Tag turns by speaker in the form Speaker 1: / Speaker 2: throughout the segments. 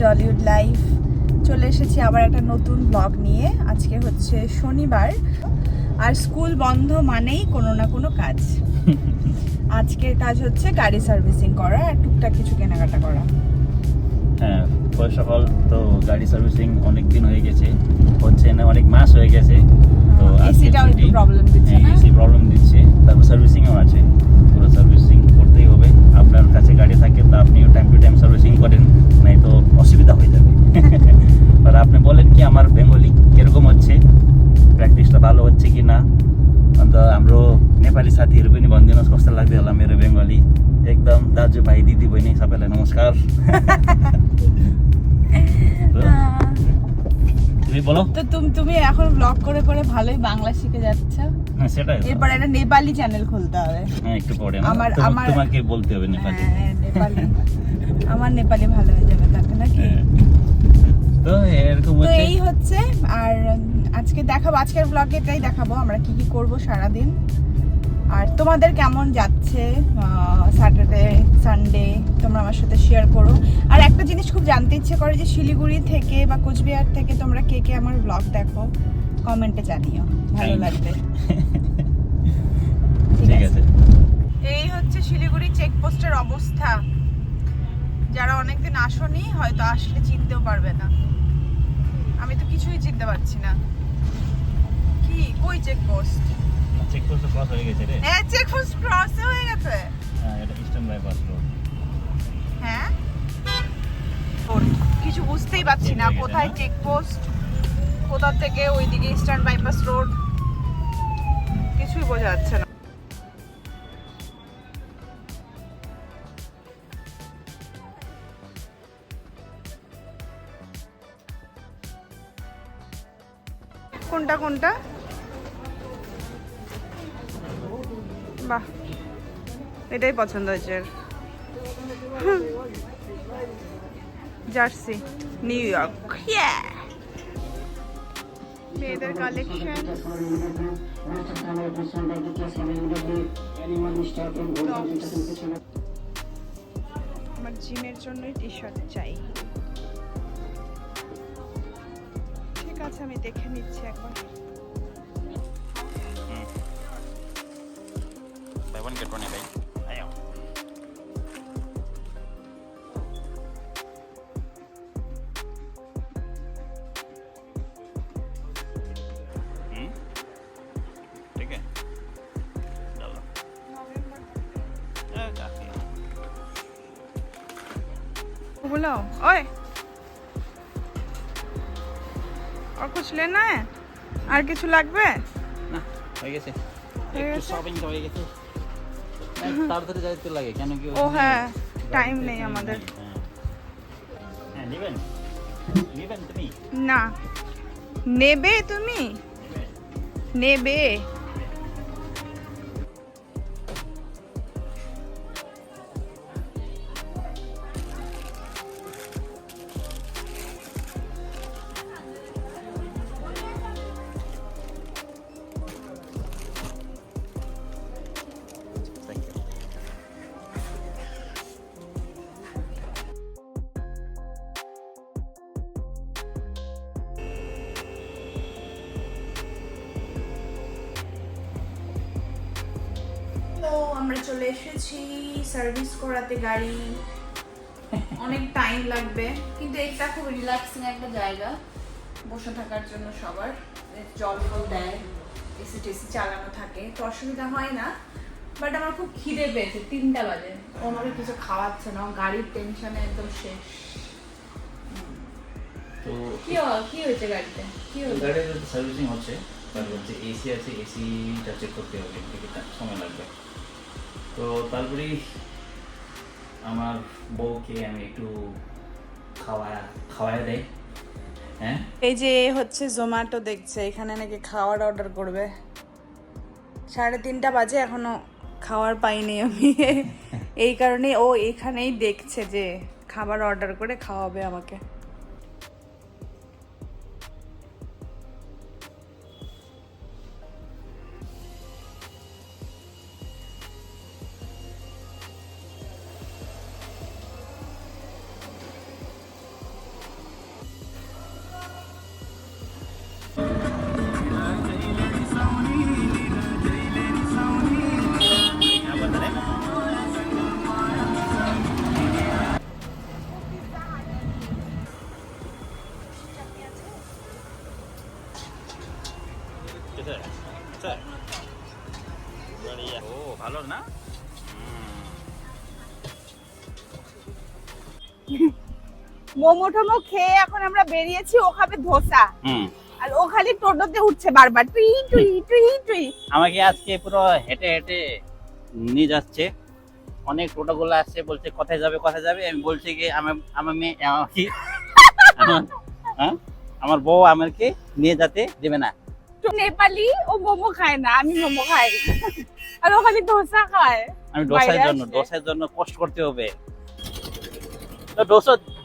Speaker 1: Dhallywood life চলে এসেছি আবার একটা নতুন ব্লগ নিয়ে। আজকে হচ্ছে শনিবার আর স্কুল বন্ধ মানেই কোনো না কোনো কাজ। আজকের কাজ হচ্ছে গাড়ি সার্ভিসিং করা আর টুকটাক কিছু কেনাকাটা করা।
Speaker 2: হ্যাঁ, ফার্স্ট অফ অল তো গাড়ি সার্ভিসিং অনেক দিন হয়ে গেছে, হচ্ছে না, অনেক মাস হয়ে গেছে। তো
Speaker 1: এসিটাও একটু প্রবলেম দিচ্ছে না?
Speaker 2: এসি প্রবলেম দিচ্ছে, তারপর সার্ভিসিংও আছে। পুরো সার্ভিসিং করতেই হবে। আপনার কাছে গাড়ি থাকে তো আপনিও টাইম টু টাইম সার্ভিসিং করেন, নাই তো অসুবিধা হয়ে যাবে। আর আপনি বলেন কি আমার বেঙ্গলি কিরকম হচ্ছে, प्र्याक्टिस भालो होच्छे कि ना। अन्त हाम्रो नेपाली साथीहरु पनि भनिदिनुहोस् कस्तो लाग्दै होला मेरो बेङ्गली। एकदम दाजुभाइ दिदी बहिनी सबैलाई नमस्कार। তুমি বলো
Speaker 1: তো তুমি এখন ব্লগ করে করে ভালোই বাংলা শিখে যাচ্ছ।
Speaker 2: হ্যাঁ সেটাই,
Speaker 1: এরপর একটা নেপালি চ্যানেল খুলতে হবে।
Speaker 2: হ্যাঁ একটু পরে না
Speaker 1: আমার
Speaker 2: তোমাকে বলতে হবে নেপালি।
Speaker 1: হ্যাঁ নেপালি, আমার নেপালি ভালো হয়ে যাবে তাতে নাকি।
Speaker 2: তো এরকম
Speaker 1: তো এই হচ্ছে। আর আজকে দেখাবো, আজকের ব্লগে এটাই দেখাবো আমরা কি কি করব সারা দিন। আর তোমাদের কেমন যাচ্ছে স্যাটারডে সানডে তোমরা আমার সাথে শেয়ার করো। আর একটা জিনিস খুব জানতে ইচ্ছে করে যে শিলিগুড়ি থেকে বা কোচবিহার থেকে তোমরা কে কে আমার ব্লগ দেখো, কমেন্টে জানিও, ভালো লাগবে।
Speaker 2: ঠিক আছে।
Speaker 1: এই হচ্ছে শিলিগুড়ি চেকপোস্টের অবস্থা। যারা অনেকদিন আসোনি হয়তো আসলে চিনতেও পারবে না। আমি তো কিছুই চিনতে পারছি না। কি কই চেকপোস্ট?
Speaker 2: চেকপোস্ট ক্রস হয়ে গেছে রে।
Speaker 1: হ্যাঁ চেকপোস্ট ক্রস হয়ে গেছে।
Speaker 2: হ্যাঁ এটা ইস্টার্ন বাইপাস রোড।
Speaker 1: হ্যাঁ কিছু বুঝতেই পারছি না কোথায় চেকপোস্ট, কোথা থেকে ওইদিকে ইস্টার্ন বাইপাস রোড, কিছুই বোঝা যাচ্ছে না। কোনটা কোনটা? বাহ এটাই পছন্দ হয়েছে। জার্সি নিউ ইয়র্ক, মেয়েদের কালেকশন। আমার জিমের জন্যই টি শার্ট চাই। ঠিক আছে আমি দেখে নিচ্ছি একবার।
Speaker 2: Buy one get one, भाई। आया। ठीक है। डालो। काफी।
Speaker 1: बुलाओ, ओए और कुछ लेना है? আর কিছু লাগবে?
Speaker 2: না হয়ে গেছে,
Speaker 1: হয়ে
Speaker 2: একটু
Speaker 1: গেছে?
Speaker 2: শপিং তো হয়ে গেছে। তাড়াতাড়ি যাইতে লাগে কেন কি
Speaker 1: ও হ্যাঁ টাইম নেই আমাদের।
Speaker 2: হ্যাঁ নেবেন নেবেন তুমি
Speaker 1: না নেবে, তুমি নেবে। তো আমরা চলে এসেছি সার্ভিস করাতে গাড়ি। অনেক টাইম লাগবে কিন্তু এটা খুব রিল্যাক্সিং একটা জায়গা বসে থাকার জন্য। সবার জল ফল দেয়, এসি টেসি চালানো থাকে, তো অসুবিধা হয় না। বাট আমার খুব খিদে পেয়েছে, 3টা বাজে, ও আমাকে কিছু খাওয়াচ্ছে না, গাড়ির টেনশনে একদম শেষ।
Speaker 2: তো
Speaker 1: কি হয়েছে গাড়িতে? কি হয়েছে?
Speaker 2: গাড়ির সার্ভিসিং হচ্ছে, তারপর যে এসি আছে এসিটা চেক করতে হবে, টিকিটটা সময় লাগবে। তো তারপরেই আমার বউকে আমি একটু খাওয়ায় দেয়, হ্যাঁ
Speaker 1: এই যে হচ্ছে জোম্যাটো দেখছে, এখানে নাকি খাওয়ার অর্ডার করবে। 3:30 বাজে, এখনো খাওয়ার পাইনি আমি। এই কারণে ও এখানেই দেখছে যে খাবার অর্ডার করে খাওয়াবে আমাকে।
Speaker 2: ও ভালো না?
Speaker 1: মোমো টোমো খেয়ে এখন আমরা বেরিয়েছি, ও খাবে ধোসা। আর ও খালি টোটোতে উঠছে বারবার, টুই টুই টুই টুই।
Speaker 2: আমাকে আজকে পুরো হেঁটে হেঁটে নিয়ে যাচ্ছে। অনেক টোটোগুলো আসছে, বলছে কোথায় যাবে কোথায় যাবে। আমি বলছি কি আমার মেয়ে আমার বউ আমাকে নিয়ে যেতে দেবে না।
Speaker 1: তো নেপালি, ও মোমো খায় না, আমি মোমো খাই। আর ও খালি ধোসা খায়।
Speaker 2: আমি
Speaker 1: বাইরে
Speaker 2: ডোসার
Speaker 1: আসছে।
Speaker 2: জন্য কষ্ট করতে হবে। তো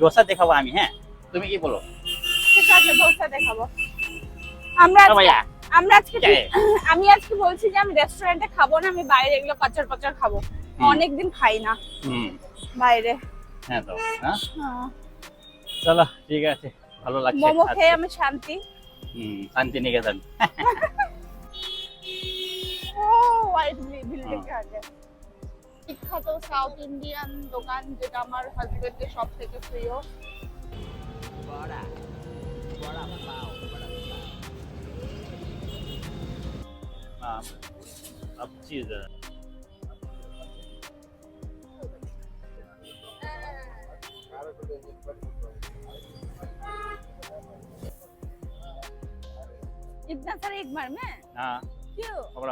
Speaker 2: ডোসা দেখাবো আমি, হ্যাঁ তুমি কি বলো?
Speaker 1: ঠিক আছে, ধোসা দেখাবো। আমরা
Speaker 2: ভাইয়া
Speaker 1: আমরা আজকে আমি আজকে বলছি যে আমি রেস্টুরেন্টে খাবো না, আমি বাইরে এগুলো কচর কচর খাবো। অনেকদিন খাই না বাইরে।
Speaker 2: হ্যাঁ তো চলো ঠিক আছে, ভালো লাগছে।
Speaker 1: মোমো খেয়ে আমি শান্তি।
Speaker 2: শান্তি নিকেতন।
Speaker 1: ও হোয়াইট বিল্ডিং আছে। বিখ্যাত সাউথ ইন্ডিয়ান দোকান, যেটা আমার হাজবেন্ডের সব থেকে প্রিয়।
Speaker 2: अब चीज है
Speaker 1: इतना सारा एक बार में?
Speaker 2: हाँ
Speaker 1: क्यों?
Speaker 2: खबर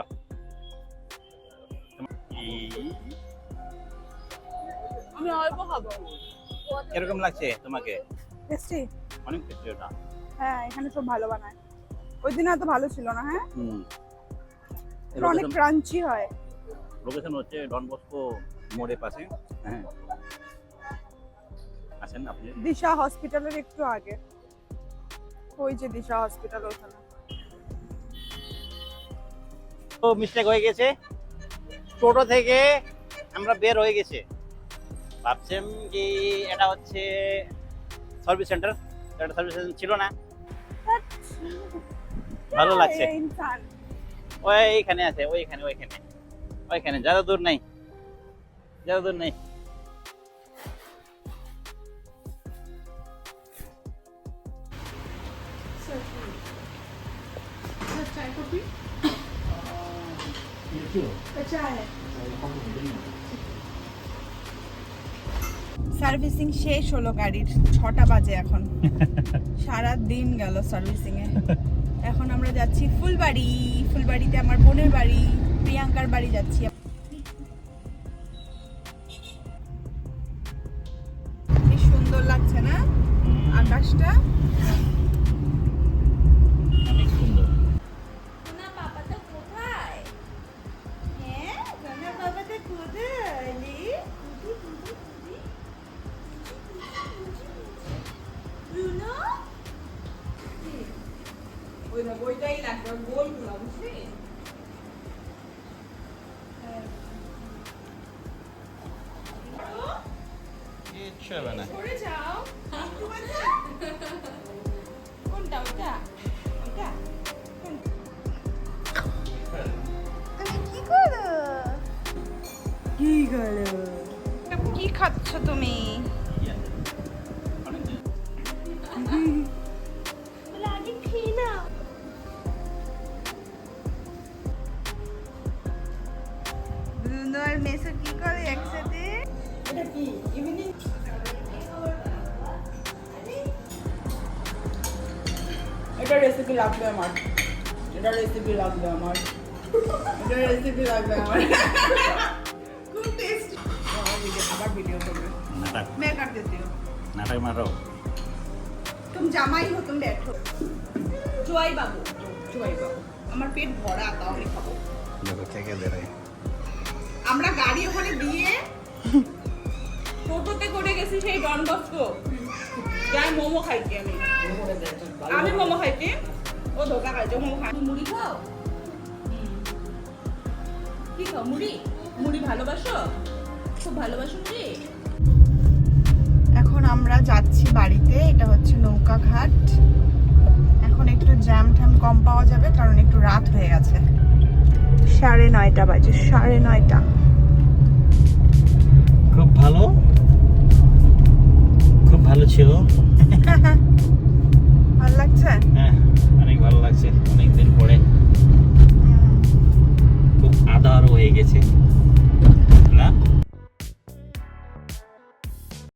Speaker 1: আমি অল্প খাবো।
Speaker 2: কিরকম লাগছে তোমাকে?
Speaker 1: টেস্টি।
Speaker 2: অনেক টেস্টি ওটা।
Speaker 1: হ্যাঁ, এখানে সব ভালো বানায়। ওই দিন এত ভালো ছিল না। হ্যাঁ, এটা অনেক
Speaker 2: লোকেশন
Speaker 1: ক্রাঞ্চি হয়।
Speaker 2: হচ্ছে ডন বস্কো মোড়ের পাশে। হ্যাঁ আছেন আপনি?
Speaker 1: দিশা হসপিটালের একটু আগে। ওই যে দিশা হসপিটাল, ওখানে।
Speaker 2: তো মিস্টেক হয়ে গেছে, টোটো থেকে আমরা বের হয়ে গেছে। ভাবছেন কি এটা হচ্ছে সার্ভিস সেন্টার, এটা সার্ভিস সেন্টার ছিল না। ভালো লাগছে।
Speaker 1: ইনসান
Speaker 2: ওইখানে আছে, ওইখানে ज्यादा दूर नहीं।
Speaker 1: সার্ভিসিং শেষ হলো গাড়ির, 6টা বাজে এখন। সারা দিন গেল সার্ভিসিং এ। এখন আমরা যাচ্ছি ফুলবাড়িতে আমার বোনের বাড়ি, প্রিয়াঙ্কার বাড়ি যাচ্ছি। কি সুন্দর লাগছে না আকাশটা?
Speaker 2: অনেক সুন্দর।
Speaker 1: সোনা বাবাটা কোথায়? হ্যাঁ, সোনা বাবাটা কোথায়? ব্রুনো? ওইটাই লাগবে, গোলগুলো, বুঝলি?
Speaker 2: কিচ্ছু হবে না।
Speaker 1: সরে যাও। কোনটা ওটা? ওটা? তুমি কি করো? কি খাচ্ছ তুমি? ব্রুনো আর মেসো কি করে একসাথে? এটা কি ইভিনিং? এটা রেসিপি লাগবে আমার। খুব টেস্টি। আবার ভিডিও করবে।
Speaker 2: नाटक
Speaker 1: मैं कर देती हूँ।
Speaker 2: नाटक मारो।
Speaker 1: तुम জামাই हो तुम बैठो জয় বাবু আমার পেট ভরা তাও আমি খাবো
Speaker 2: দেখো কে কে দে রে
Speaker 1: আমরা গাড়ি ওখানে দিয়ে টোটোতে করে গেছি সেই ডন বস্কো যাই মোমো খাইতে আমি মোমো খাইতে ও ধোকা খাইছে মোমো খাই মুড়ি খাও কি খাও মুড়ি ভালোবাসো খুব ভালোবাসো মুড়ি এখন আমরা যাচ্ছি বাড়িতে এটা হচ্ছে নৌকা ঘাট এখন একটু জ্যাম ট্যাম কম পাওয়া যাবে কারণ একটু রাত হয়ে গেছে 9:30 বাজে 9:30
Speaker 2: খুব ভালো ছিল
Speaker 1: ভালো লাগছে
Speaker 2: হ্যাঁ অনেক ভালো লাগছে অনেক দিন পরে খুব আধারও হয়ে গেছে